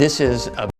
This is a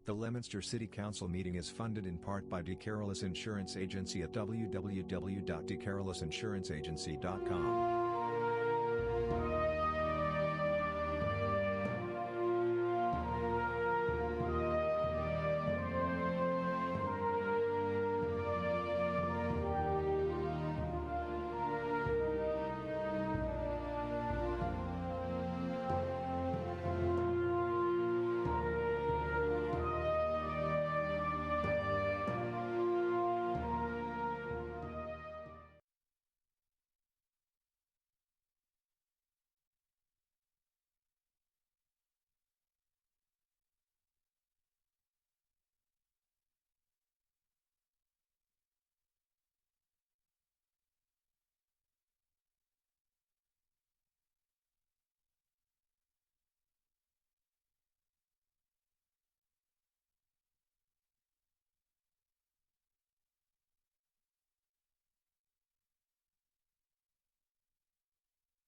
The Leominster City Council meeting is funded in part by DeCarolis Insurance Agency at www.decarolisinsuranceagency.com.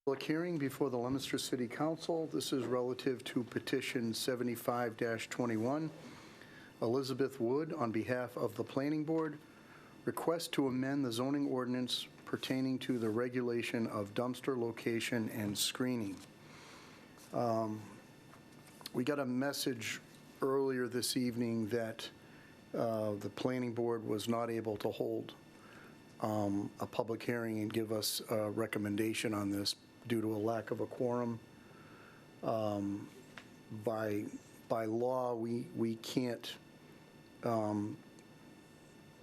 Public hearing before the Leominster City Council. This is relative to petition 75-21. Elizabeth Wood, on behalf of the Planning Board, request to amend the zoning ordinance pertaining to the regulation of dumpster location and screening. We got a message earlier this evening that the Planning Board was not able to hold a public hearing and give us a recommendation on this due to a lack of a quorum. By law, we can't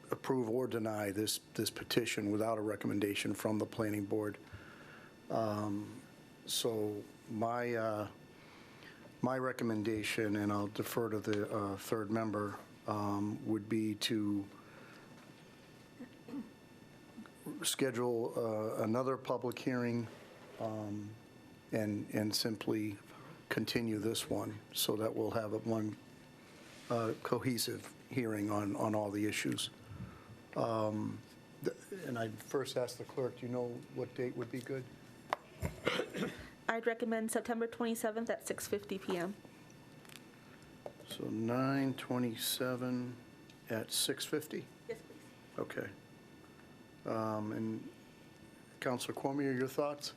approve or deny this petition without a recommendation from the Planning Board. So my recommendation, and I'll defer to the third member, would be to schedule another public hearing and simply continue this one so that we'll have one cohesive hearing on all the issues. And I'd first ask the clerk, do you know what date would be good? I'd recommend September 27th at 6:50 p.m. So 9/27 at 6:50? Yes, please. Okay. And Councilor Cormier, your thoughts?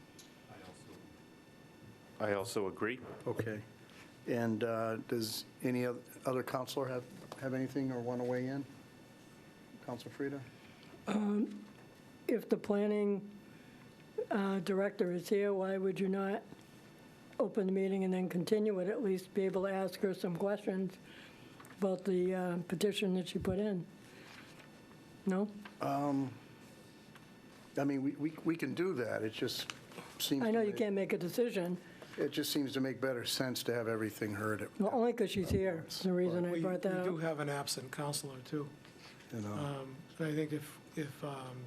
I also agree. Okay. And does any other councilor have anything or want to weigh in? Councilor Frida? If the planning director is here, why would you not open the meeting and then continue it, at least be able to ask her some questions about the petition that she put in? No? I mean, we can do that. It just seems. I know you can't make a decision. It just seems to make better sense to have everything heard. Well, only because she's here. That's the reason I brought that up. We do have an absent counselor, too. You know. And I think if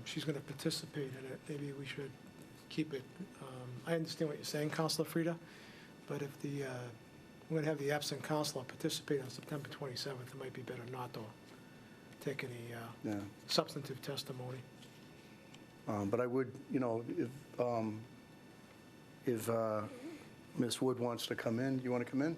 she's going to participate in it, maybe we should keep it. I understand what you're saying, Councilor Frida, but if we're going to have the absent counselor participate on September 27th, it might be better not to take any Yeah. substantive testimony. But I would, if Ms. Wood wants to come in, you want to come in?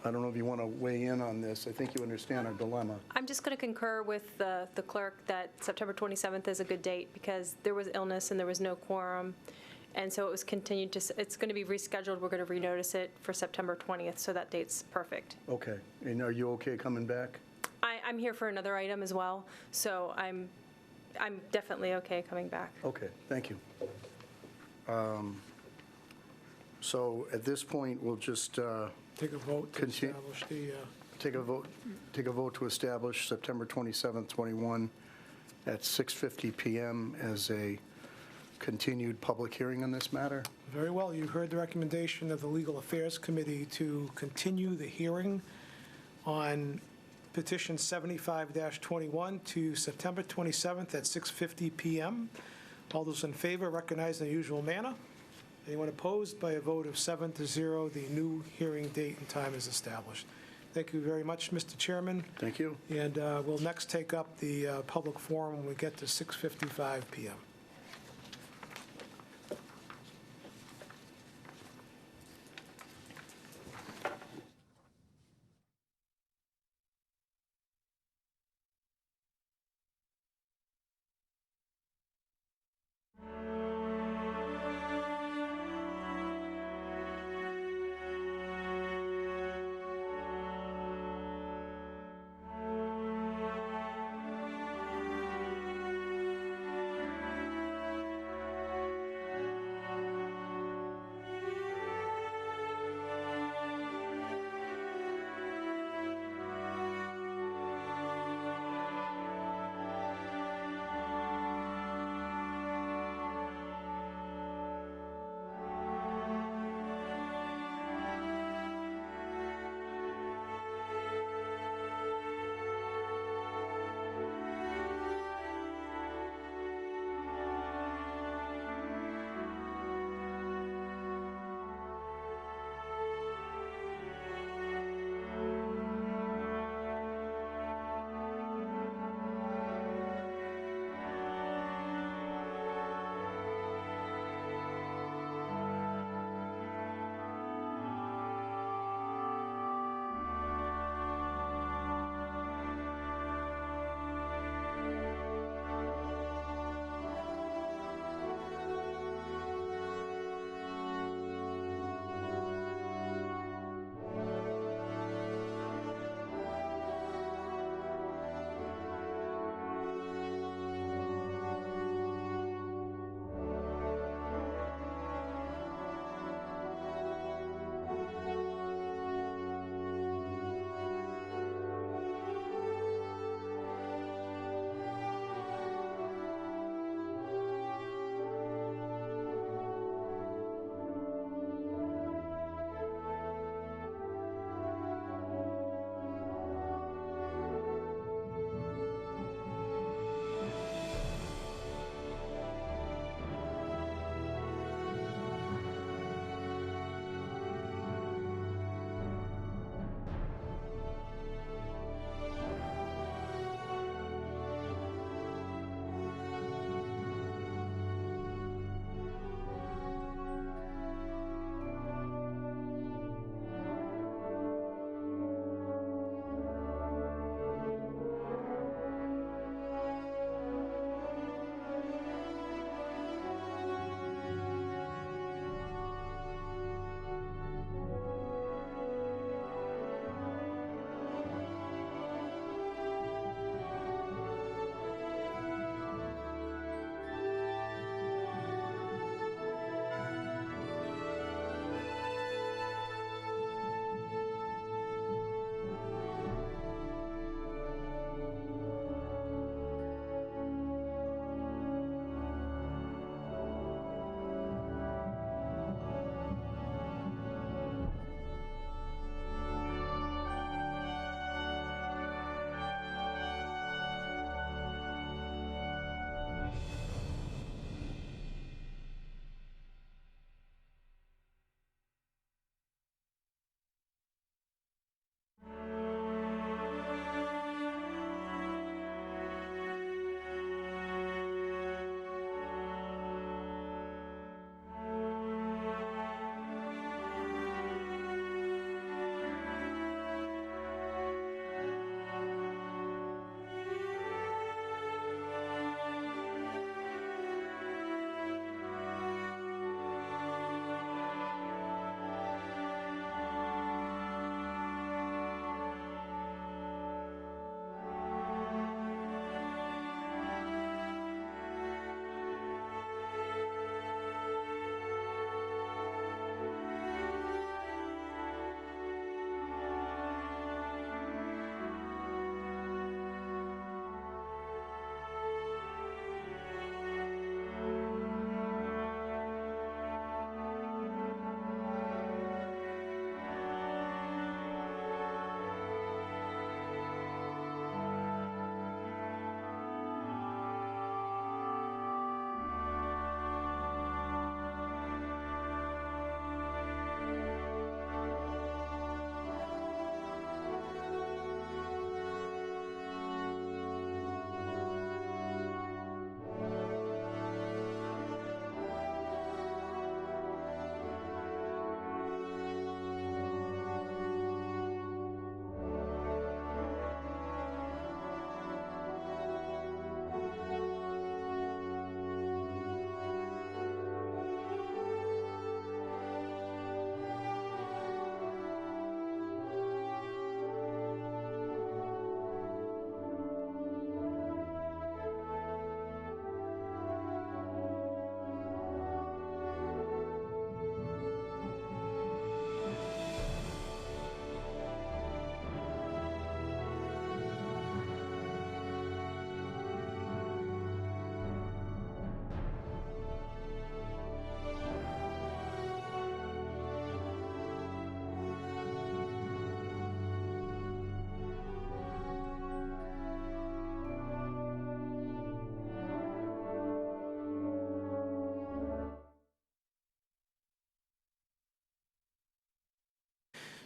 I don't know if you want to weigh in on this. I think you understand our dilemma. I'm just going to concur with the clerk that September 27th is a good date because there was illness and there was no quorum. And so it was continued to, it's going to be rescheduled. We're going to renotice it for September 20th, so that date's perfect. Okay. And are you okay coming back? I'm here for another item as well, so I'm definitely okay coming back. Okay, thank you. So at this point, we'll just Take a vote to Continue. establish the, take a vote to establish September 27th, 21 at 6:50 PM as a continued public hearing on this matter. very well, you heard the recommendation of the Legal Affairs Committee to continue the hearing on petition 75-21 to September 27th at 6:50 PM. All those in favor recognize in the usual manner. Anyone opposed? By a vote of 7-0, the new hearing date and time is established. Thank you very much, Mr. Chairman. Thank you. And we'll next take up the public forum when we get to 6:55 PM.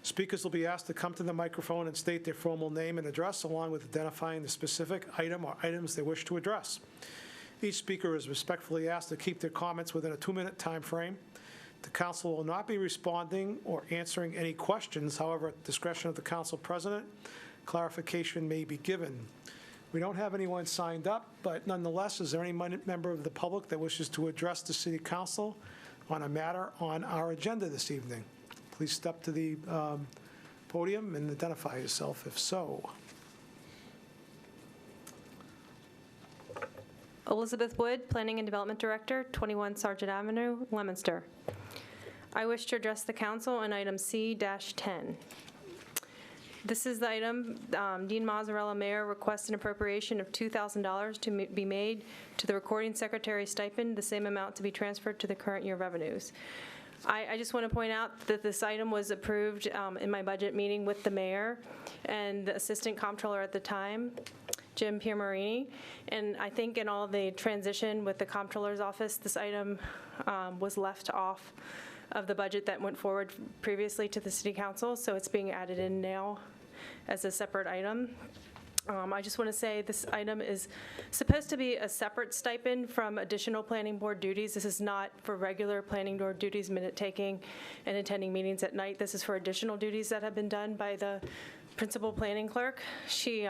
Speakers will be asked to come to the microphone and state their formal name and address, along with identifying the specific item or items they wish to address. Each speaker is respectfully asked to keep their comments within a 2-minute time frame. The council will not be responding or answering any questions. However, at the discretion of the council president, clarification may be given. We don't have anyone signed up, but nonetheless, is there any member of the public that wishes to address the city council on a matter on our agenda this evening? Please step to the podium and identify yourself if so. Elizabeth Wood, Planning and Development Director, 21 Sergeant Avenue, Leominster. I wish to address the council on item C-10. This is the item, Dean Mazzarella, Mayor, requests an appropriation of $2,000 to be made to the recording secretary stipend, the same amount to be transferred to the current year revenues. I just want to point out that this item was approved in my budget meeting with the mayor and the assistant comptroller at the time, Jim Piermarini, and I think in all the transition with the comptroller's office, this item was left off of the budget that went forward previously to the city council, so it's being added in now as a separate item. I just want to say this item is supposed to be a separate stipend from additional planning board duties. This is not for regular planning board duties, minute taking and attending meetings at night. This is for additional duties that have been done by the principal planning clerk. She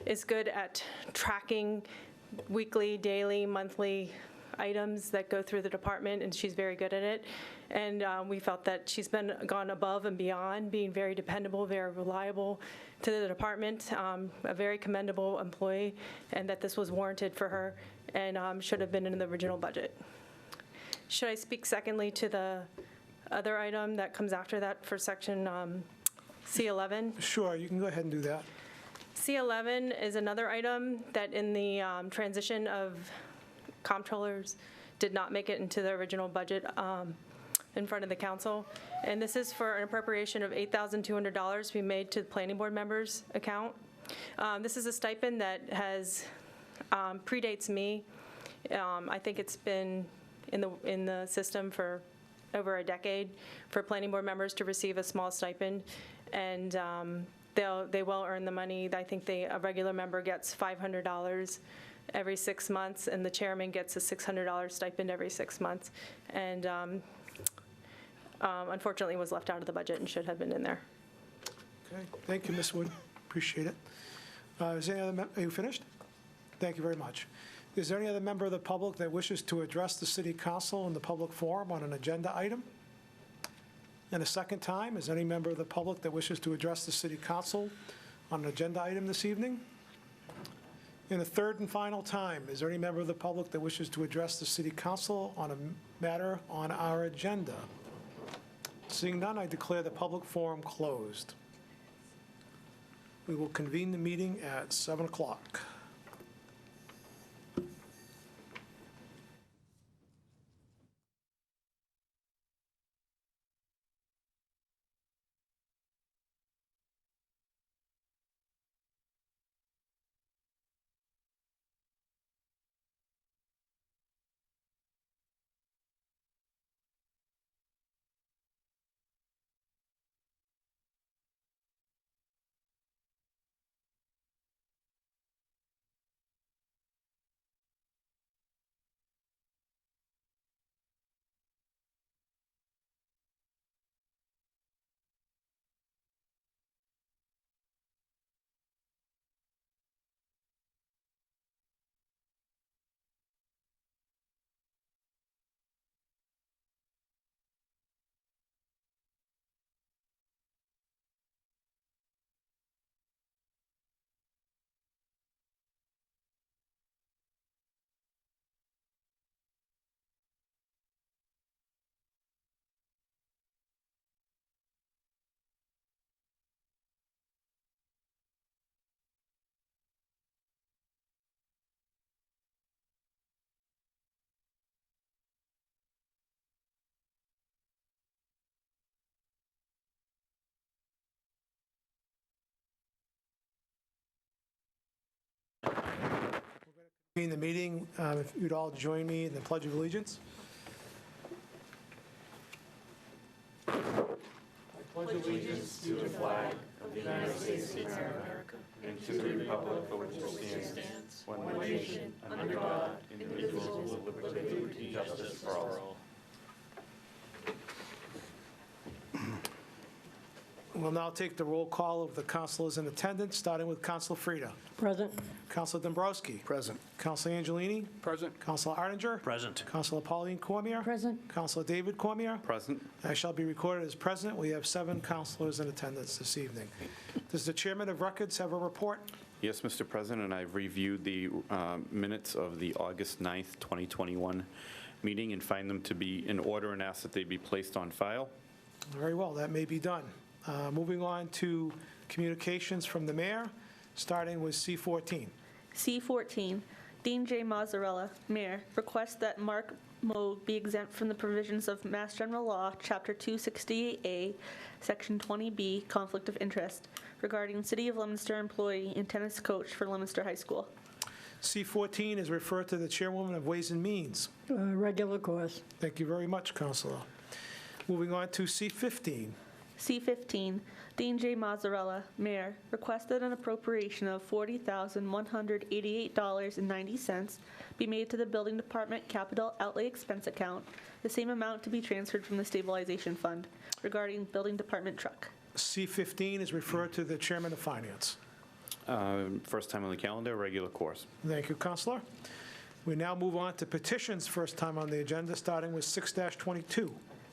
is good at tracking weekly, daily, monthly items that go through the department, and she's very good at it. And we felt that she's gone above and beyond, being very dependable, very reliable to the department, a very commendable employee, and that this was warranted for her and should have been in the original budget. Should I speak secondly to the other item that comes after that for section C11? Sure, you can go ahead and do that. C11 is another item that in the transition of comptrollers did not make it into the original budget in front of the council. And this is for an appropriation of $8,200 to be made to the planning board members' account. This is a stipend that has predates me. I think it's been in the system for over a decade for planning board members to receive a small stipend, and they will earn the money. I think a regular member gets $500 every 6 months, and the chairman gets a $600 stipend every 6 months. And unfortunately was left out of the budget and should have been in there. Okay, thank you, Ms. Wood. Appreciate it. Is there any other, are you finished? Thank you very much. Is there any other member of the public that wishes to address the city council in the public forum on an agenda item? And a second time, is there any member of the public that wishes to address the city council on an agenda item this evening? And a third and final time, is there any member of the public that wishes to address the city council on a matter on our agenda? Seeing none, I declare the public forum closed. We will convene the meeting at 7 o'clock. In the meeting, if you'd all join me in the Pledge of Allegiance. I We'll now take the roll call of the councilors in attendance, starting with Council Frida. Present. Council Dombrowski. Present. Council Angelini. Present. Council Arndinger. Present. Council Pauline Cormier. Present. Council David Cormier. Present. I shall be recorded as present. We have 7 councilors in attendance this evening. Does the chairman of records have a report? Yes, Mr. President, and I've reviewed the minutes of the August 9th, 2021 meeting and find them to be in order and ask that they be placed on file. Very well, that may be done. Moving on to communications from the mayor, starting with C14. C14, Dean J. Mazzarella, Mayor, requests that Mark Moog be exempt from the provisions of Mass General Law, Chapter 268A, Section 20B, Conflict of Interest, regarding City of Leominster employee and tennis coach for Leominster High School. C14 is referred to the chairwoman of Ways and Means. Regular course. Thank you very much, Councilor. Moving on to C15. C15, Dean J. Mazzarella, Mayor, requested an appropriation of $40,188.90 be made to the Building Department Capital Outlay Expense Account, the same amount to be transferred from the Stabilization Fund, regarding Building Department truck. C15 is referred to the chairman of finance. First time on the calendar, regular course. Thank you, Councilor. We now move on to petitions, first time on the agenda, starting with 6-22.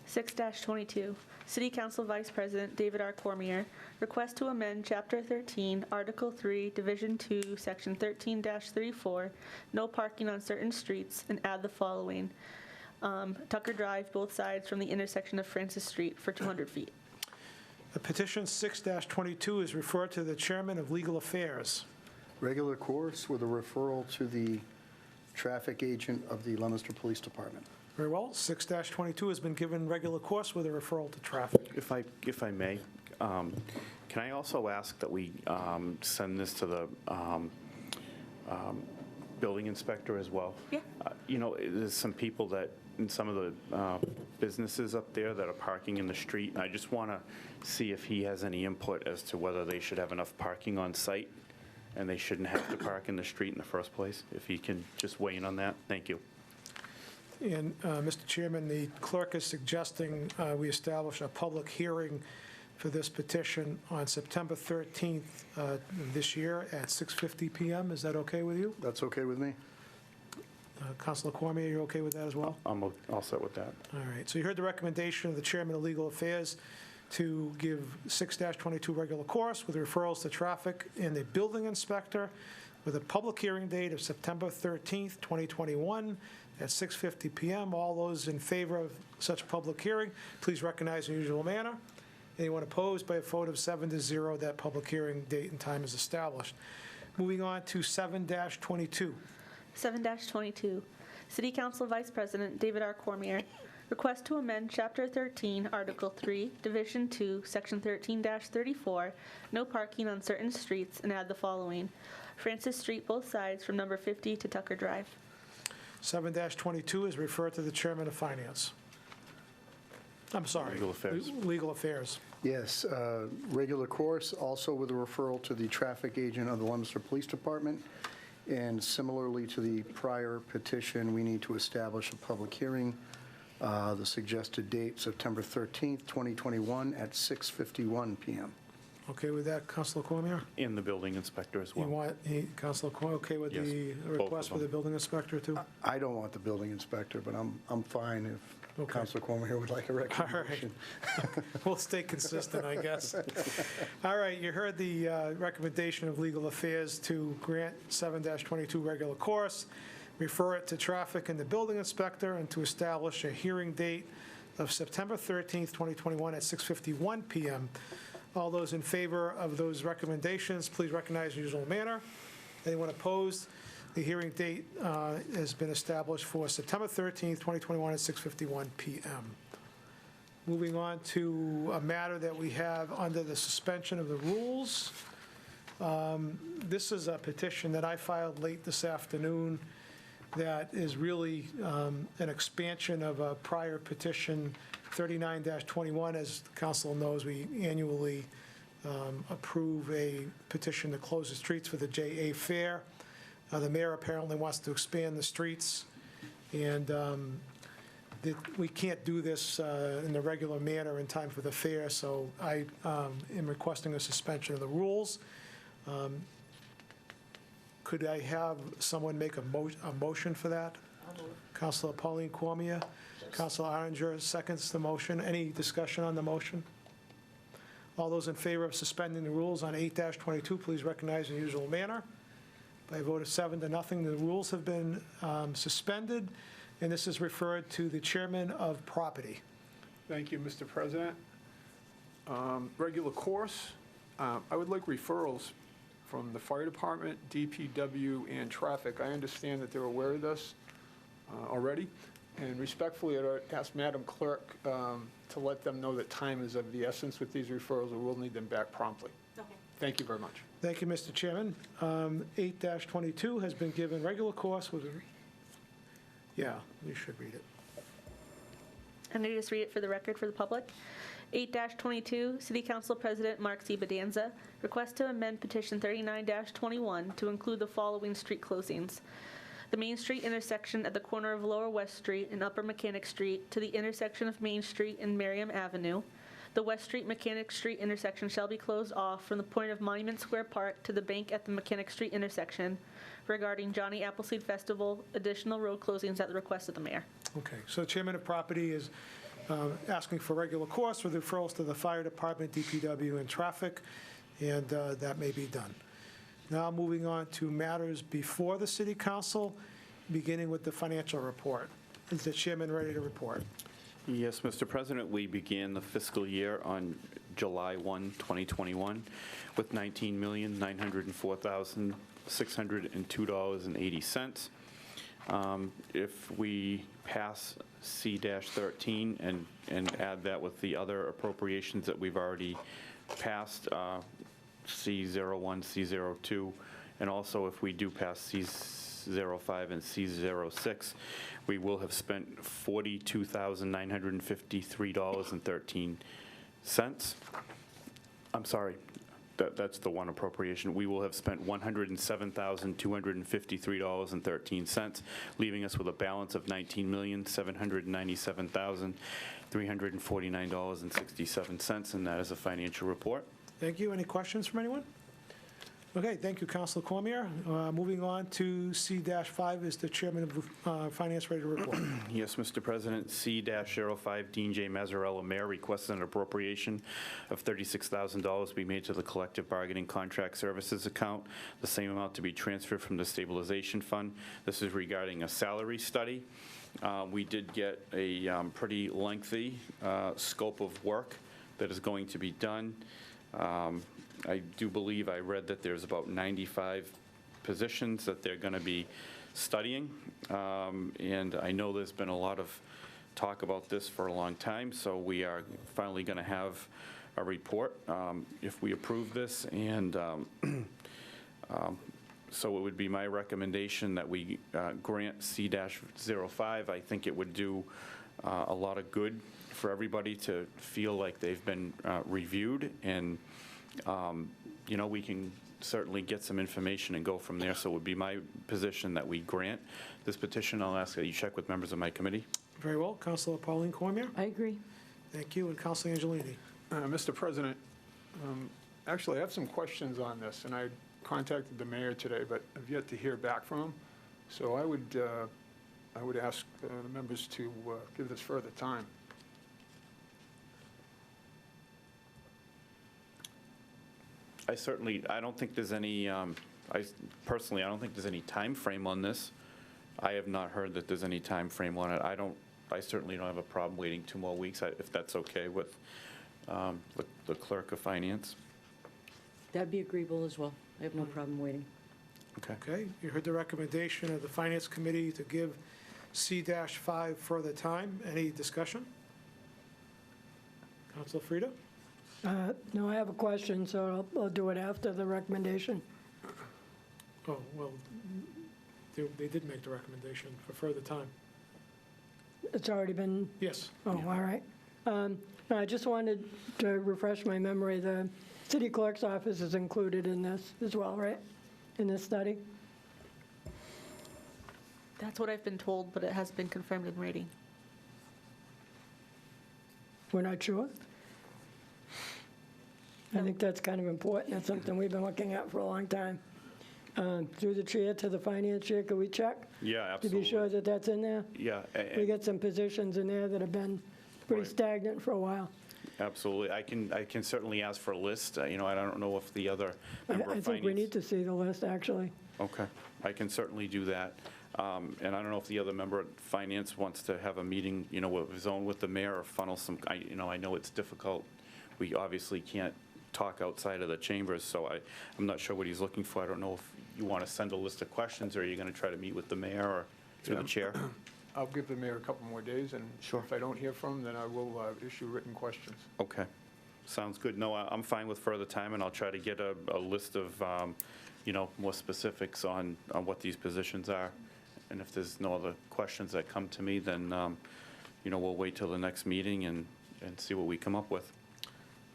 6-22, City Council Vice President David R. Cormier, request to amend Chapter 13, Article 3, Division 2, Section 13-34, no parking on certain streets, and add the following. Tucker Drive, both sides from the intersection of Francis Street for 200 feet. The petition 6-22 is referred to the chairman of legal affairs. Regular course with a referral to the traffic agent of the Leominster Police Department. Very well. 6-22 has been given regular course with a referral to traffic. If I may, can I also ask that we send this to the building inspector as well? Yeah. You know, there's some people that, in some of the businesses up there that are parking in the street, and I just want to see if he has any input as to whether they should have enough parking on site and they shouldn't have to park in the street in the first place. If he can just weigh in on that. Thank you. And, Mr. Chairman, the clerk is suggesting we establish a public hearing for this petition on September 13th this year at 6:50 PM. Is that okay with you? That's okay with me? Councilor Cormier, you're okay with that as well? I'm all set with that. All right, so you heard the recommendation of the Chairman of Legal Affairs to give 6-22 regular course with referrals to traffic and the building inspector with a public hearing date of September 13th, 2021 at 6:50 PM. All those in favor of such public hearing, please recognize in the usual manner. Anyone opposed? By a vote of 7-0, that public hearing date and time is established. Moving on to 7-22. 7-22, City Council Vice President David R. Cormier, request to amend Chapter 13, Article 3, Division 2, Section 13-34, no parking on certain streets, and add the following. Francis Street, both sides from number 50 to Tucker Drive. 7-22 is referred to the Chairman of Finance. I'm sorry. Legal Affairs. Legal Affairs. Yes, regular course, also with a referral to the traffic agent of the Leominster Police Department. And similarly to the prior petition, we need to establish a public hearing. The suggested date, September 13th, 2021 at 6:51 PM. Okay with that, Councilor Cormier? And the building inspector as You well. want, Councilor Cormier, okay with Yes, the both of request for the them. building inspector, too? I don't want the building inspector, but I'm fine if Okay. Councilor Cormier would like a recommendation. We'll stay consistent, I guess. All right, you heard the recommendation of Legal Affairs to grant 7-22 regular course, refer it to traffic and the building inspector, and to establish a hearing date of September 13th, 2021 at 6:51 PM. All those in favor of those recommendations, please recognize in the usual manner. Anyone opposed? The hearing date has been established for September 13th, 2021 at 6:51 PM. Moving on to a matter that we have under the suspension of the rules. This is a petition that I filed late this afternoon that is really an expansion of a prior petition 39-21, as the council knows, we annually approve a petition to close the streets for the JA Fair. The mayor apparently wants to expand the streets, and we can't do this in the regular manner in time for the fair, so I am requesting a suspension of the rules. Could I have someone make a motion for that? Councilor Pauline Cormier, Councilor Arndinger seconds the motion. Any discussion on the motion? All those in favor of suspending the rules on 8-22, please recognize in the usual manner. By a vote of 7-0, the rules have been suspended, and this is referred to the chairman of property. Thank you, Mr. President. Regular course, I would like referrals from the fire department, DPW, and traffic. I understand that they're aware of this already, and respectfully, I'd ask Madam Clerk to let them know that time is of the essence with these referrals, and we'll need them back promptly. Okay. Thank you very much. Thank you, Mr. Chairman. 8-22 has been given regular course with, yeah, you should read it. And I just read it for the record for the public. 8-22, City Council President Mark C. Bedanza requests to amend petition 39-21 to include the following street closings. The Main Street intersection at the corner of Lower West Street and Upper Mechanic Street to the intersection of Main Street and Merriam Avenue. The West Street Mechanic Street intersection shall be closed off from the point of Monument Square Park to the bank at the Mechanic Street intersection. Regarding Johnny Appleseed Festival, additional road closings at the request of the mayor. Okay, so the chairman of property is asking for regular course with referrals to the fire department, DPW, and traffic, and that may be done. Now moving on to matters before the city council, beginning with the financial report. Is the chairman ready to report? Yes, Mr. President, we began the fiscal year on July 1, 2021, with $19,904,602.80. If we pass C-13 and add that with the other appropriations that we've already passed, C-01, C-02, and also if we do pass C-05 and C-06, we will have spent $42,953.13. I'm sorry, that's the one appropriation. We will have spent $107,253.13, leaving us with a balance of $19,797,349.67, and that is a financial report. Thank you. Any questions from anyone? Okay, thank you, Councilor Cormier. Moving on to C-5, is the chairman of finance ready to report? Yes, Mr. President. C-05, Dean J. Mazzarella, Mayor, requests an appropriation of $36,000 be made to the collective bargaining contract services account, the same amount to be transferred from the stabilization fund. This is regarding a salary study. We did get a pretty lengthy scope of work that is going to be done. I do believe I read that there's about 95 positions that they're going to be studying, and I know there's been a lot of talk about this for a long time, so we are finally going to have a report if we approve this, and so it would be my recommendation that we grant C-05. I think it would do a lot of good for everybody to feel like they've been reviewed, and you know, we can certainly get some information and go from there. So it would be my position that we grant this petition. I'll ask that you check with members of my committee. Very well. Councilor Pauline Cormier? I agree. Thank you. And Councilor Angelini? Mr. President, actually, I have some questions on this, and I contacted the mayor today, but I've yet to hear back from him. So I would ask the members to give this further time. I don't think there's any, personally, I don't think there's any time frame on this. I have not heard that there's any time frame on it. I certainly don't have a problem waiting 2 more weeks, if that's okay with the clerk of finance. That'd be agreeable as well. I have no problem waiting. Okay. You heard the recommendation of the finance committee to give C-5 further time. Any discussion? Councilor Frida? No, I have a question, so I'll do it after the recommendation. Oh, well, they did make the recommendation for further time. It's already been, Yes. oh, all right. I just wanted to refresh my memory. The city clerk's office is included in this as well, right? In this study? That's what I've been told, but it has been confirmed in writing. We're not sure? I think that's kind of important. That's something we've been looking at for a long time. Through the chair to the finance chair, could we check? Yeah, To absolutely. be sure that that's in there? Yeah, We got some positions in there that have been pretty Right. stagnant for a while. absolutely. I can certainly ask for a list. I don't know if the other member I of think we finance. need to see the list, actually. Okay, I can certainly do that. And I don't know if the other member of finance wants to have a meeting, of his own with the mayor or funnel some, I know it's difficult. We obviously can't talk outside of the chambers, so I'm not sure what he's looking for. I don't know if you want to send a list of questions, or are you going to try to meet with the mayor or through the chair? I'll give the mayor a couple more days, and Sure. if I don't hear from him, then I will issue written questions. Okay, sounds good. No, I'm fine with further time, and I'll try to get a list of, more specifics on what these positions are. And if there's no other questions that come to me, then, we'll wait till the next meeting and see what we come up with.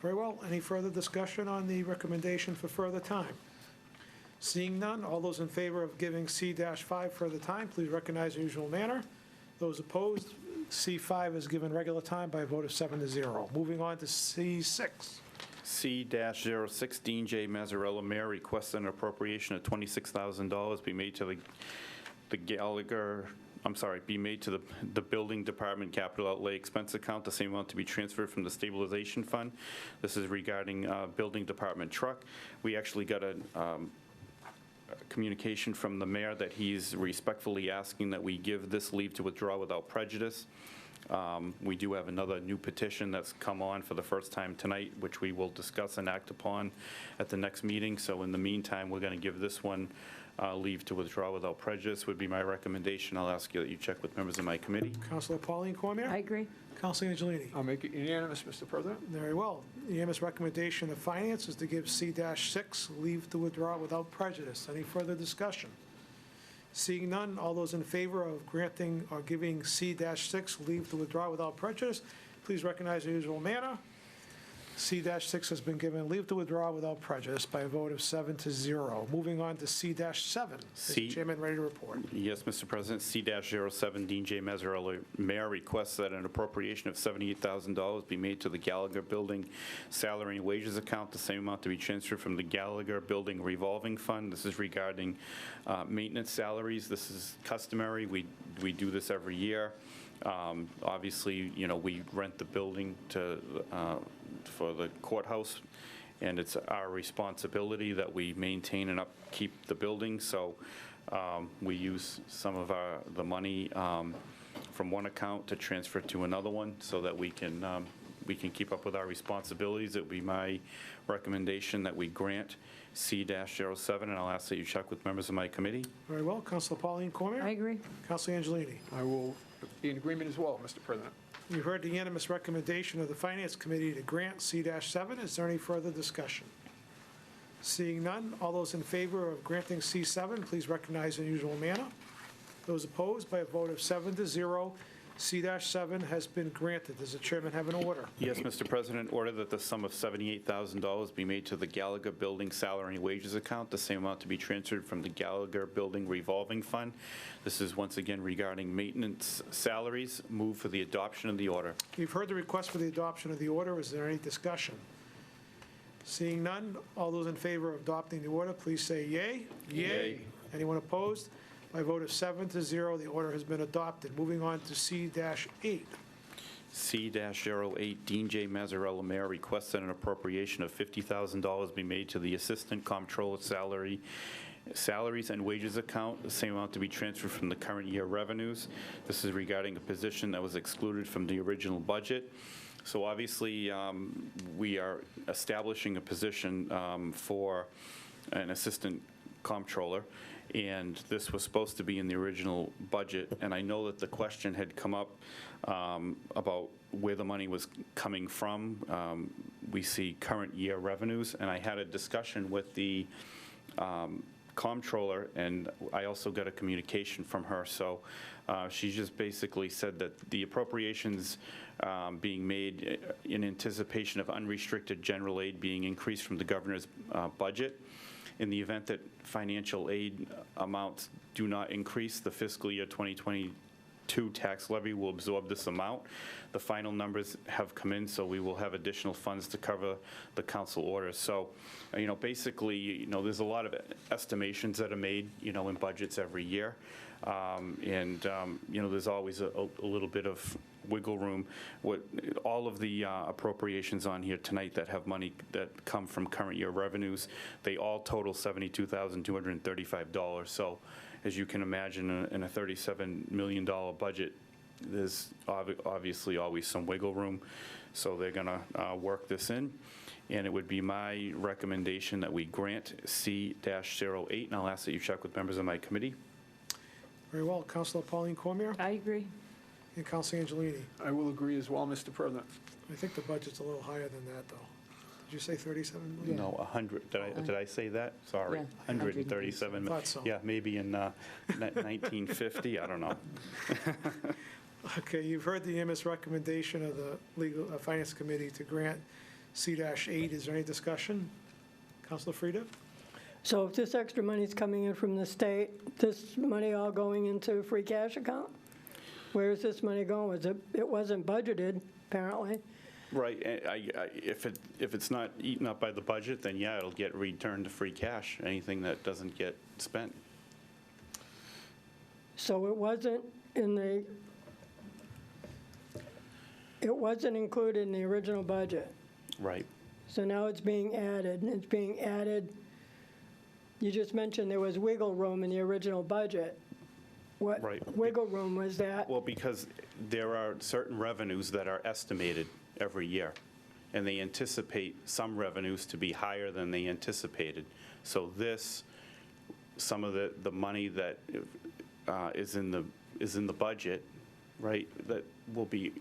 Very well. Any further discussion on the recommendation for further time? Seeing none, all those in favor of giving C-5 further time, please recognize the usual manner. Those opposed, C5 is given regular time by a vote of 7-0. Moving on to C6. C-06, Dean J. Mazzarella, Mayor, requests an appropriation of $26,000 be made to the Gallagher, be made to the Building Department Capital Outlay Expense Account, the same amount to be transferred from the Stabilization Fund. This is regarding Building Department truck. We actually got a communication from the mayor that he's respectfully asking that we give this leave to withdraw without prejudice. We do have another new petition that's come on for the first time tonight, which we will discuss and act upon at the next meeting. So in the meantime, we're going to give this one leave to withdraw without prejudice would be my recommendation. I'll ask you that you check with members of my committee. Councilor Pauline Cormier? I agree. Councilor Angelini? I'll make it unanimous, Mr. President. Very well. The unanimous recommendation of finance is to give C-6 leave to withdraw without prejudice. Any further discussion? Seeing none, all those in favor of granting or giving C-6 leave to withdraw without prejudice, please recognize the usual manner. C-6 has been given leave to withdraw without prejudice by a vote of 7-0. Moving on to C-7. Is the chairman ready to report? Yes, Mr. President. C-07, Dean J. Mazzarella, Mayor, requests that an appropriation of $78,000 be made to the Gallagher Building Salary and Wages Account, the same amount to be transferred from the Gallagher Building Revolving Fund. This is regarding maintenance salaries. This is customary. We do this every year. Obviously, we rent the building for the courthouse, and it's our responsibility that we maintain and upkeep the building. So we use some of the money from one account to transfer to another one so that we can keep up with our responsibilities. It would be my recommendation that we grant C-07, and I'll ask that you check with members of my committee. Very well. Councilor Pauline Cormier? I agree. Councilor Angelini? I will be in agreement as well, Mr. President. You've heard the unanimous recommendation of the Finance Committee to grant C-7. Is there any further discussion? Seeing none, all those in favor of granting C-7, please recognize in the usual manner. Those opposed, by a vote of 7-0, C-7 has been granted. Does the chairman have an order? Yes, Mr. President, order that the sum of $78,000 be made to the Gallagher Building Salary and Wages Account, the same amount to be transferred from the Gallagher Building Revolving Fund. This is once again regarding maintenance salaries. Move for the adoption of the order. You've heard the request for the adoption of the order. Is there any discussion? Seeing none, all those in favor of adopting the order, please say yay. Yay. Anyone opposed? By a vote of 7-0, the order has been adopted. Moving on to C-8. C-08, Dean J. Mazzarella, Mayor, requests that an appropriation of $50,000 be made to the Assistant Comptroller Salaries and Wages Account, the same amount to be transferred from the current year revenues. This is regarding a position that was excluded from the original budget. So obviously, we are establishing a position for an Assistant Comptroller, and this was supposed to be in the original budget. And I know that the question had come up about where the money was coming from. We see current year revenues, and I had a discussion with the comptroller, and I also got a communication from her. So she just basically said that the appropriations being made in anticipation of unrestricted general aid being increased from the governor's budget. In the event that financial aid amounts do not increase, the fiscal year 2022 tax levy will absorb this amount. The final numbers have come in, so we will have additional funds to cover the council orders. So, basically, there's a lot of estimations that are made, in budgets every year. There's always a little bit of wiggle room. All of the appropriations on here tonight that have money that come from current year revenues, they all total $72,235. So as you can imagine, in a $37 million budget, there's obviously always some wiggle room. So they're going to work this in. And it would be my recommendation that we grant C-08, and I'll ask that you check with members of my committee. Very well. Councilor Pauline Cormier I agree. and Councilor Angelini. I will agree as well, Mr. President. I think the budget's a little higher than that, though. Did you say 37 million? No, 100. Did I say that? Sorry. Yeah, 137. Thought so. Yeah, maybe in 1950, I don't know. Okay, you've heard the unanimous recommendation of the Finance Committee to grant C-8. Is there any discussion? Councilor Frida? So if this extra money's coming in from the state, this money all going into free cash account? Where is this money going? It wasn't budgeted, apparently. Right. If it's not eaten up by the budget, then yeah, it'll get returned to free cash, anything that doesn't get spent. So it wasn't included in the original budget. Right. So now it's being added, and it's being added. You just mentioned there was wiggle room in the original budget. What Right. wiggle room was that? Well, because there are certain revenues that are estimated every year, and they anticipate some revenues to be higher than they anticipated. So some of the money that is in the budget, right, that will be,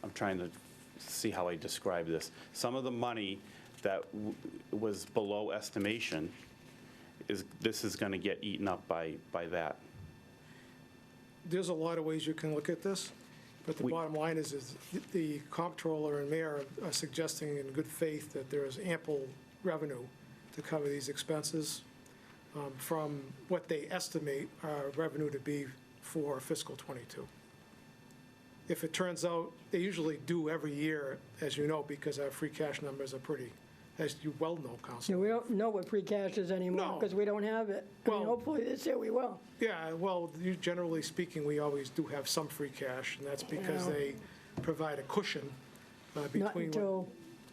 I'm trying to see how I describe this. Some of the money that was below estimation this is going to get eaten up by that. There's a lot of ways you can look at this, but the bottom line is the comptroller and mayor are suggesting in good faith that there is ample revenue to cover these expenses from what they estimate our revenue to be for fiscal '22. If it turns out, they usually do every year, as you know, because our free cash numbers are pretty, as you well know, Councilor. We don't know what free cash is anymore No. because we don't have it. I mean, Well- hopefully this year we will. Yeah, well, generally speaking, we always do have some free cash, and that's because Yeah. they provide a cushion Not between what. until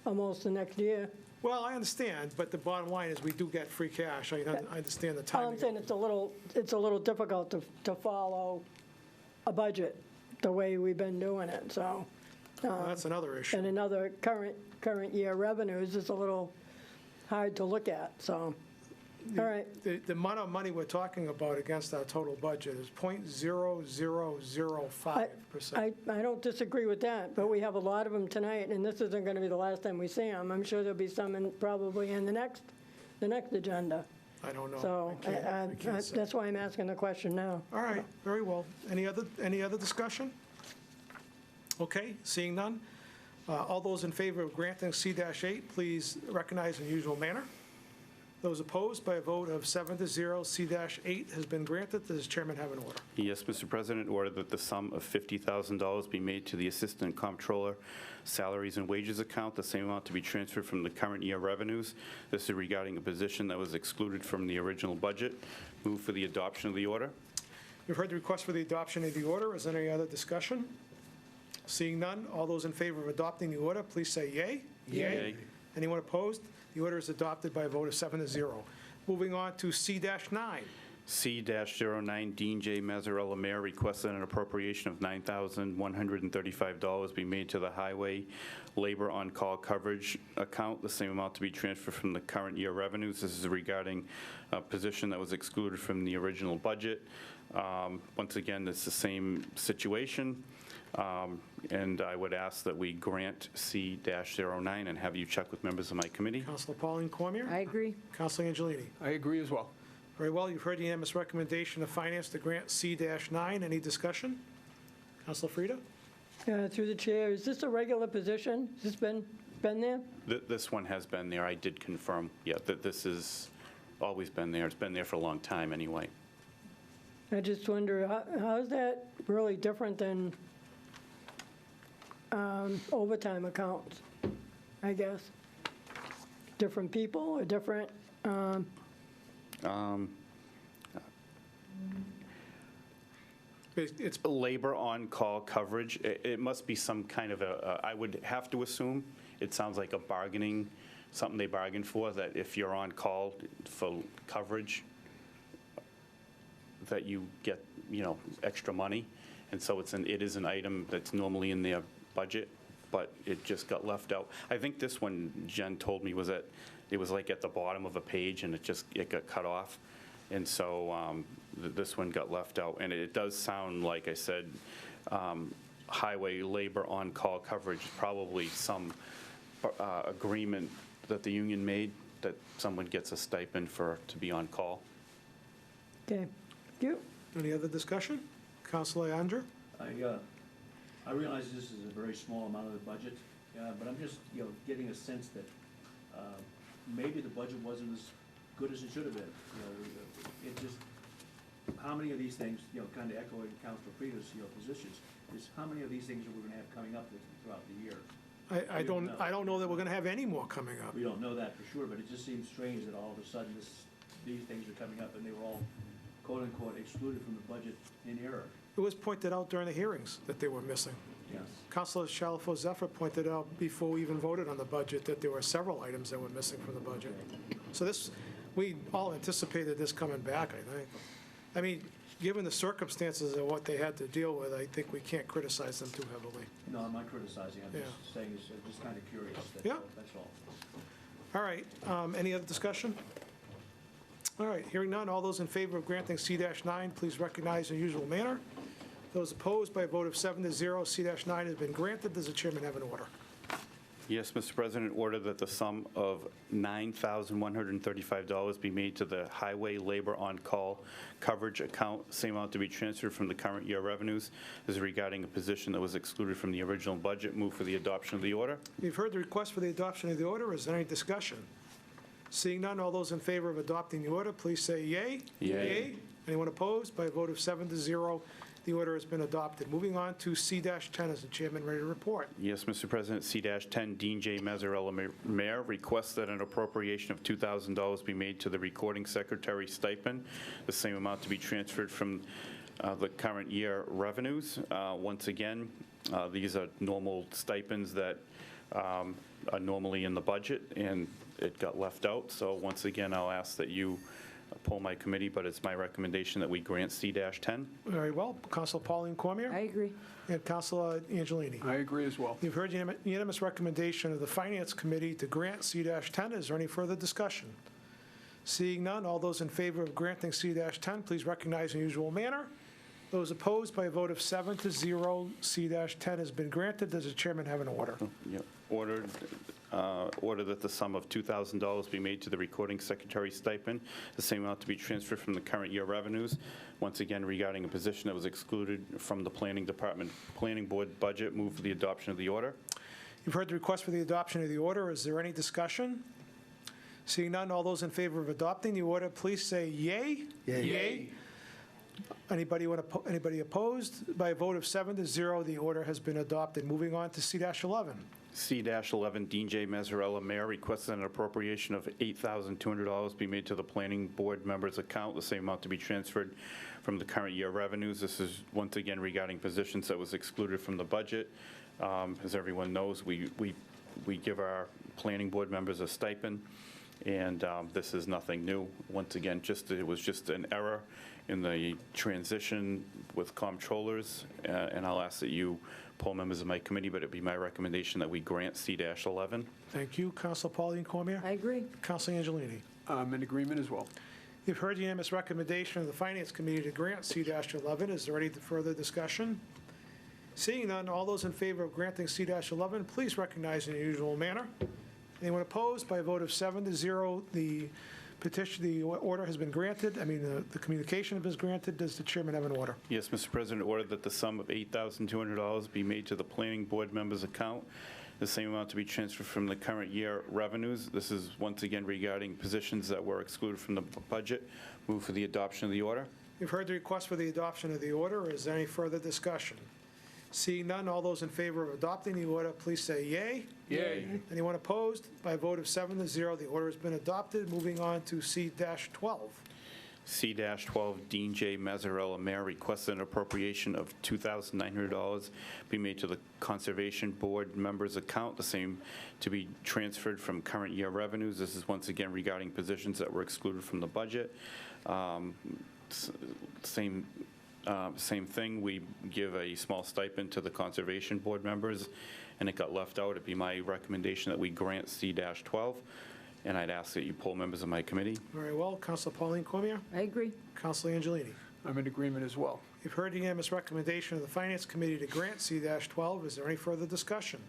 almost the next year. Well, I understand, but the bottom line is we do get free cash. I understand the All timing. I'm saying, it's a little difficult to follow a budget the way we've been doing it, so. That's another issue. And another current year revenues is a little hard to look at, so, all right. The amount of money we're talking about against our total budget is 0.0005%. I don't disagree with that, but we have a lot of them tonight, and this isn't going to be the last time we see them. I'm sure there'll be some probably in the next agenda. I don't know. So I can't say. that's why I'm asking the question now. All right, very well. Any other discussion? Okay, seeing none. All those in favor of granting C-8, please recognize in the usual manner. Those opposed, by a vote of 7-0, C-8 has been granted. Does the chairman have an order? Yes, Mr. President, order that the sum of $50,000 be made to the Assistant Comptroller Salaries and Wages account, the same amount to be transferred from the current year revenues. This is regarding a position that was excluded from the original budget. Move for the adoption of the order. You've heard the request for the adoption of the order. Is there any other discussion? Seeing none, all those in favor of adopting the order, please say yay. Yay. Anyone opposed? The order is adopted by a vote of 7-0. Moving on to C-9. C-09, Dean J. Mazzarella, Mayor, requested an appropriation of $9,135 be made to the Highway Labor On-Call Coverage account, the same amount to be transferred from the current year revenues. This is regarding a position that was excluded from the original budget. Once again, it's the same situation. And I would ask that we grant C-09 and have you check with members of my committee. Councilor Pauline Cormier? I agree. Councilor Angelini? I agree as well. Very well, you've heard the unanimous recommendation of Finance to grant C-9. Any discussion? Counselor Frida? Through the chair, is this a regular position? Has this been there? This one has been there. I did confirm, yeah, that this has always been there. It's been there for a long time anyway. I just wonder, how is that really different than overtime accounts, I guess? Different people or different, It's Labor on-call coverage, it must be some kind of I would have to assume, it sounds like a bargaining, something they bargain for, that if you're on call for coverage, that you get, extra money. And so it is an item that's normally in their budget, but it just got left out. I think this one, Jen told me, was that it was like at the bottom of a page and it got cut off. And so this one got left out. And it does sound, like I said, highway labor on-call coverage, probably some agreement that the union made that someone gets a stipend to be on call. okay, you, Any other discussion? Counselor Andrew? I realize this is a very small amount of the budget, but I'm just, getting a sense that maybe the budget wasn't as good as it should have been. It just, how many of these things, kind of echoing Councilor Frida's, positions, is how many of these things are we gonna have coming up throughout the year? I don't know that we're going to have any more coming up. We don't know that for sure, but it just seems strange that all of a sudden these things are coming up and they were all quote-unquote excluded from the budget in error. It was pointed out during the hearings that they were missing. Yes. Councilor Shalfo Zephyr pointed out before we even voted on the budget that there were several items that were missing from the budget. So we all anticipated this coming back, I think. I mean, given the circumstances of what they had to deal with, I think we can't criticize them too heavily. No, I'm not criticizing, I'm Yeah. just saying, I'm just kind of curious, Yeah. that's all. All right, any other discussion? All right, hearing none, all those in favor of granting C-9, please recognize in the usual manner. Those opposed, by a vote of 7-0, C-9 has been granted. Does the chairman have an order? Yes, Mr. President, order that the sum of $9,135 be made to the Highway Labor On-Call Coverage Account, same amount to be transferred from the current year revenues. This is regarding a position that was excluded from the original budget. Move for the adoption of the order. You've heard the request for the adoption of the order. Is there any discussion? Seeing none, all those in favor of adopting the order, please say yea. Yea. Anyone opposed? By a vote of 7-0, the order has been adopted. Moving on to C-10, is the chairman ready to report? Yes, Mr. President, C-10, Dean J. Mazzarella, Mayor, requests that an appropriation of $2,000 be made to the recording secretary stipend, the same amount to be transferred from the current year revenues. Once again, these are normal stipends that are normally in the budget, and it got left out. So once again, I'll ask that you pull my committee, but it's my recommendation that we grant C-10. Very well. Councilor Pauline Cormier? I agree. And Councilor Angelini? I agree as well. You've heard unanimous recommendation of the Finance Committee to grant C-10. Is there any further discussion? Seeing none, all those in favor of granting C-10, please recognize in the usual manner. Those opposed, by a vote of 7-0, C-10 has been granted. Does the chairman have an order? Yep. Order that the sum of $2,000 be made to the recording secretary stipend, the same amount to be transferred from the current year revenues. Once again, regarding a position that was excluded from the planning board budget. Move for the adoption of the order. You've heard the request for the adoption of the order. Is there any discussion? Seeing none, all those in favor of adopting the order, please say yea. Yea. Anybody opposed? By a vote of 7-0, the order has been adopted. Moving on to C-11. C-11, Dean J. Mazzarella, Mayor, requests that an appropriation of $8,200 be made to the planning board members' account, the same amount to be transferred from the current year revenues. This is once again regarding positions that was excluded from the budget. As everyone knows, we give our planning board members a stipend, and this is nothing new. Once again, it was just an error in the transition with comptrollers, and I'll ask that you poll members of my committee, but it'd be my recommendation that we grant C-11. Thank you. Councilor Pauline Cormier? I agree. Councilor Angelini? I'm in agreement as well. You've heard the unanimous recommendation of the Finance Committee to grant C-11. Is there any further discussion? Seeing none, all those in favor of granting C-11, please recognize in the usual manner. Anyone opposed? By a vote of 7-0, the the order has been granted, the communication has been granted. Does the chairman have an order? Yes, Mr. President, order that the sum of $8,200 be made to the planning board members' account, the same amount to be transferred from the current year revenues. This is once again regarding positions that were excluded from the budget. Move for the adoption of the order. You've heard the request for the adoption of the order. Is there any further discussion? Seeing none, all those in favor of adopting the order, please say yay. Yay. Anyone opposed? By a vote of 7-0, the order has been adopted. Moving on to C-12. C-12, Dean J. Mazzarella, Mayor, requests an appropriation of $2,900 be made to the Conservation Board members' account, the same to be transferred from current year revenues. This is once again regarding positions that were excluded from the budget. Same thing, we give a small stipend to the Conservation Board members, and it got left out. It'd be my recommendation that we grant C-12, and I'd ask that you poll members of my committee. Very well. Councilor Pauline Cormier? I agree. Councilor Angelini? I'm in agreement as well. You've heard the unanimous recommendation of the Finance Committee to grant C-12. Is there any further discussion?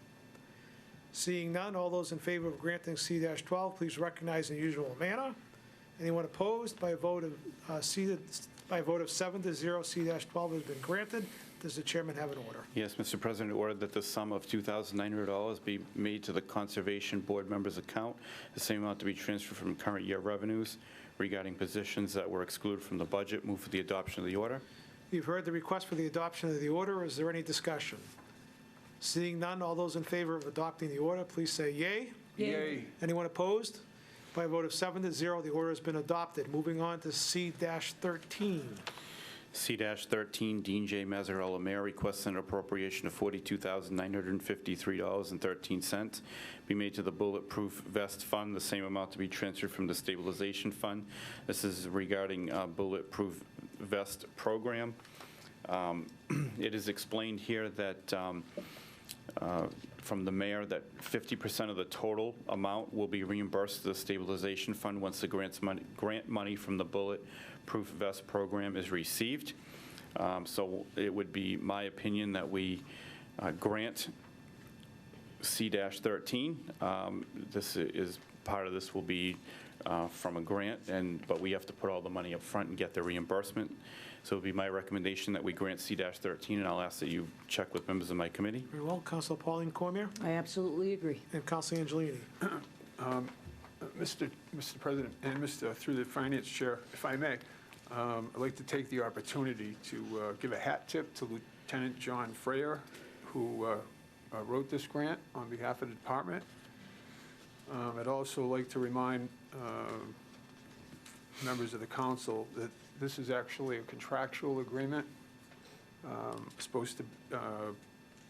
Seeing none, all those in favor of granting C-12, please recognize in the usual manner. Anyone opposed? By a vote of 7-0, C-12 has been granted. Does the chairman have an order? Yes, Mr. President, order that the sum of $2,900 be made to the Conservation Board members' account, the same amount to be transferred from current year revenues regarding positions that were excluded from the budget. Move for the adoption of the order. You've heard the request for the adoption of the order. Is there any discussion? Seeing none, all those in favor of adopting the order, please say yay. Yay. Anyone opposed? By a vote of 7-0, the order has been adopted. Moving on to C-13. C-13, Dean J. Mazzarella, Mayor, requests an appropriation of $42,953.13 be made to the Bulletproof Vest Fund, the same amount to be transferred from the Stabilization Fund. This is regarding Bulletproof Vest program. It is explained here that from the mayor that 50% of the total amount will be reimbursed to the Stabilization Fund once the grant money from the Bulletproof Vest program is received. So it would be my opinion that we grant C-13. This is, part of this will be from a grant, but we have to put all the money up front and get the reimbursement. So it would be my recommendation that we grant C-13, and I'll ask that you check with members of my committee. Very well. Councilor Pauline Cormier? I absolutely agree. And Councilor Angelini? Mr. President, and through the Finance Chair, if I may, I'd like to take the opportunity to give a hat tip to Lieutenant John Freyer, who wrote this grant on behalf of the department. I'd also like to remind members of the council that this is actually a contractual agreement, supposed to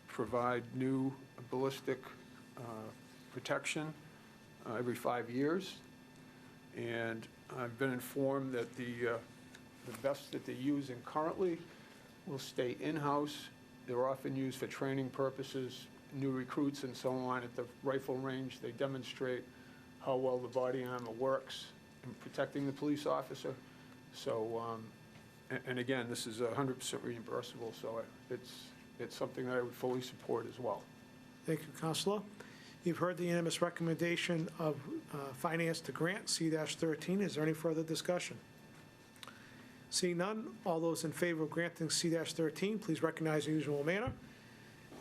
provide new ballistic protection every 5 years. And I've been informed that the vests that they're using currently will stay in-house. They're often used for training purposes, new recruits and so on at the rifle range. They demonstrate how well the body armor works in protecting the police officer. So, and again, this is 100% reimbursable, so it's something that I would fully support as well. Thank you, Councilor. You've heard the unanimous recommendation of Finance to grant C-13. Is there any further discussion? Seeing none, all those in favor of granting C-13, please recognize in the usual manner.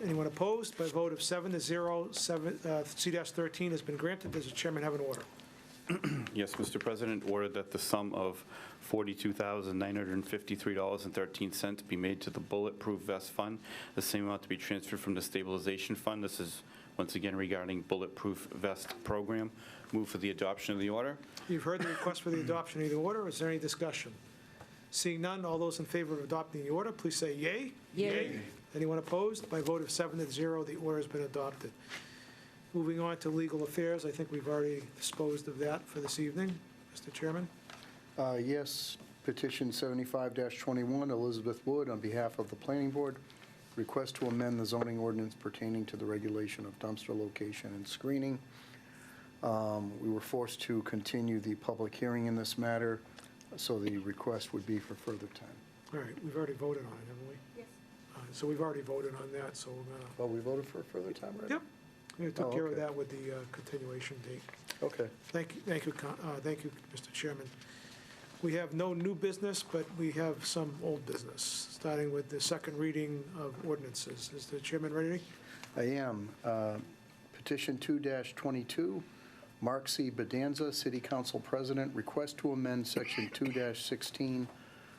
Anyone opposed? By a vote of 7-0, C-13 has been granted. Does the chairman have an order? Yes, Mr. President, order that the sum of $42,953.13 be made to the Bulletproof Vest Fund, the same amount to be transferred from the Stabilization Fund. This is once again regarding Bulletproof Vest program. Move for the adoption of the order. You've heard the request for the adoption of the order. Is there any discussion? Seeing none, all those in favor of adopting the order, please say yay. Yay. Anyone opposed? By a vote of 7-0, the order has been adopted. Moving on to legal affairs, I think we've already disposed of that for this evening. Mr. Chairman? Yes, petition 75-21, Elizabeth Wood, on behalf of the Planning Board, request to amend the zoning ordinance pertaining to the regulation of dumpster location and screening. We were forced to continue the public hearing in this matter, so the request would be for further time. All right, we've already voted on it, haven't we? Yes. So we've already voted on that, so we're going to... Well, we voted for a further time, right? Yep. We took Oh, care of okay. that with the continuation date. Okay. Thank you, Mr. Chairman. We have no new business, but we have some old business, starting with the second reading of ordinances. Is the chairman ready? I am. Petition 2-22, Mark C. Bedanza, City Council President, request to amend Section 2-16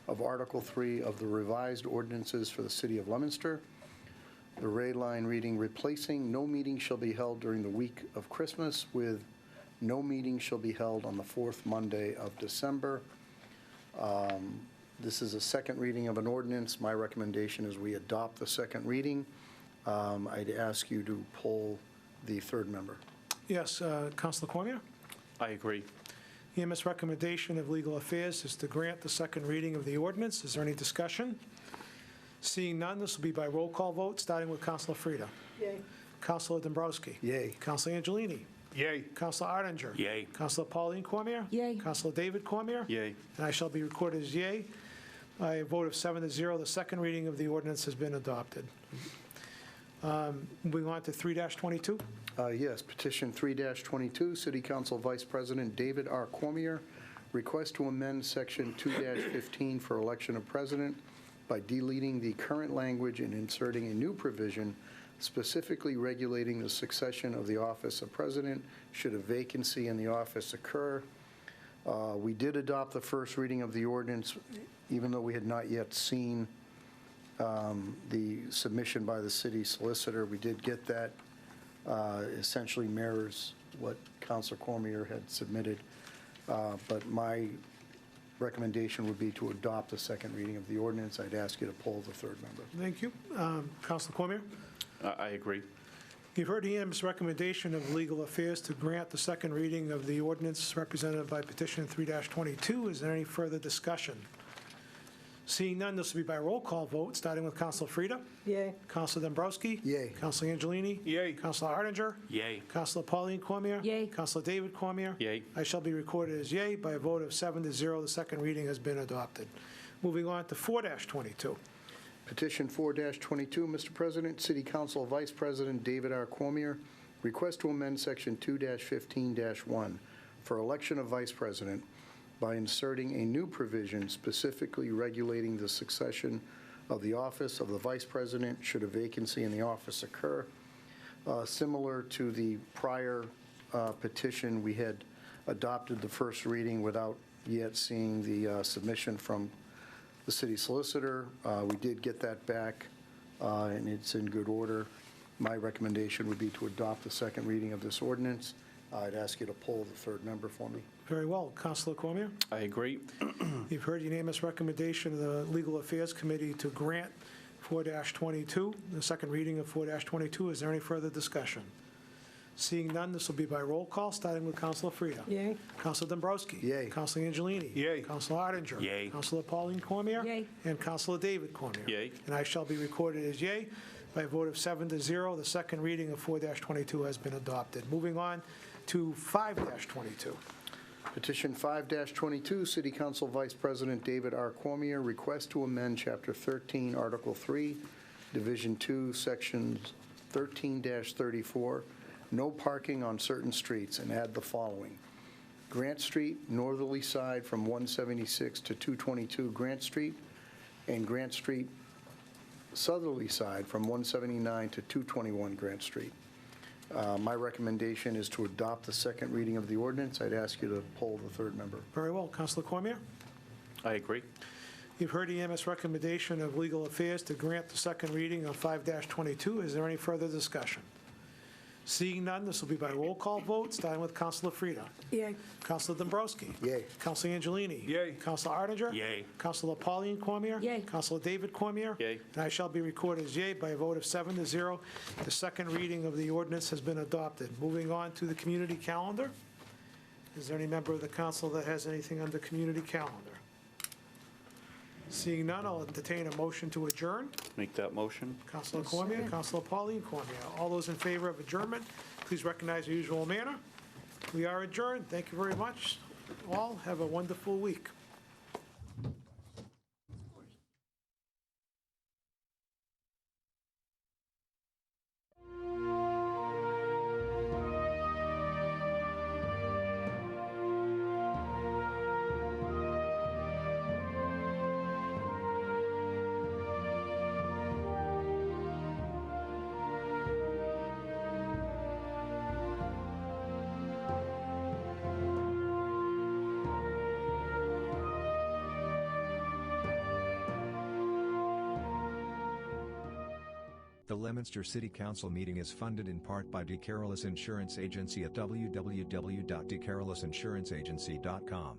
of Article 3 of the revised ordinances for the City of Leominster. The red line reading, replacing "no meeting shall be held during the week of Christmas" with "no meeting shall be held on the fourth Monday of December." This is a second reading of an ordinance. My recommendation is we adopt the second reading. I'd ask you to poll the third member. Yes, Councilor Cormier? I agree. EMS recommendation of Legal Affairs is to grant the second reading of the ordinance. Is there any discussion? Seeing none, this will be by roll call vote, starting with Councilor Frida. Yay. Councilor Dombrowski. Yay. Councilor Angelini. Yay. Councilor Arndinger. Yay. Councilor Pauline Cormier. Yay. Councilor David Cormier. Yay. And I shall be recorded as yay. By a vote of 7-0, the second reading of the ordinance has been adopted. Moving on to 3-22. Yes, petition 3-22, City Council Vice President David R. Cormier, request to amend Section 2-15 for election of president by deleting the current language and inserting a new provision specifically regulating the succession of the office of president should a vacancy in the office occur. We did adopt the first reading of the ordinance, even though we had not yet seen the submission by the city solicitor. We did get that. Essentially mirrors what Councilor Cormier had submitted. But my recommendation would be to adopt the second reading of the ordinance. I'd ask you to poll the third member. Thank you. Councilor Cormier? I agree. You've heard EM's recommendation of Legal Affairs to grant the second reading of the ordinance represented by petition 3-22. Is there any further discussion? Seeing none, this will be by roll call vote, starting with Councilor Frida. Yay. Councilor Dombrowski. Yay. Councilor Angelini. Yay. Councilor Arndinger. Yay. Councilor Pauline Cormier. Yay. Councilor David Cormier. Yay. I shall be recorded as yay. By a vote of 7-0, the second reading has been adopted. Moving on to 4-22. Petition 4-22, Mr. President, City Council Vice President David R. Cormier, request to amend Section 2-15-1 for election of vice president by inserting a new provision specifically regulating the succession of the office of the vice president should a vacancy in the office occur. Similar to the prior petition, we had adopted the first reading without yet seeing the submission from the city solicitor. We did get that back, and it's in good order. My recommendation would be to adopt the second reading of this ordinance. I'd ask you to poll the third member for me. Very well. Councilor Cormier? I agree. You've heard unanimous recommendation of the Legal Affairs Committee to grant 4-22, the second reading of 4-22. Is there any further discussion? Seeing none, this will be by roll call, starting with Councilor Frida. Yay. Councilor Dombrowski. Yay. Councilor Angelini. Yay. Councilor Arndinger. Yay. Councilor Pauline Cormier. Yay. And Councilor David Cormier. Yay. And I shall be recorded as yay. By a vote of 7-0, the second reading of 4-22 has been adopted. Moving on to 5-22. Petition 5-22, City Council Vice President David R. Cormier, request to amend Chapter 13, Article 3, Division 2, Sections 13-34, no parking on certain streets, and add the following. Grant Street, northerly side from 176 to 222 Grant Street, and Grant Street, southerly side from 179 to 221 Grant Street. My recommendation is to adopt the second reading of the ordinance. I'd ask you to poll the third member. Very well. Councilor Cormier? I agree. You've heard EM's recommendation of Legal Affairs to grant the second reading of 5-22. Is there any further discussion? Seeing none, this will be by roll call vote, starting with Councilor Frida. Yay. Councilor Dombrowski. Yay. Councilor Angelini. Yay. Councilor Arndinger. Yay. Councilor Pauline Cormier. Yay. Councilor David Cormier. Yay. And I shall be recorded as yay by a vote of 7-0. The second reading of the ordinance has been adopted. Moving on to the community calendar. Is there any member of the council that has anything on the community calendar? Seeing none, I'll entertain a motion to adjourn. Make that motion. Councilor Cormier, Councilor Pauline Cormier. All those in favor of adjournment, please recognize the usual manner. We are adjourned. Thank you very much. All have a wonderful week. The Leominster City Council meeting is funded in part by DeCarolis Insurance Agency at www.decarolisinsuranceagency.com.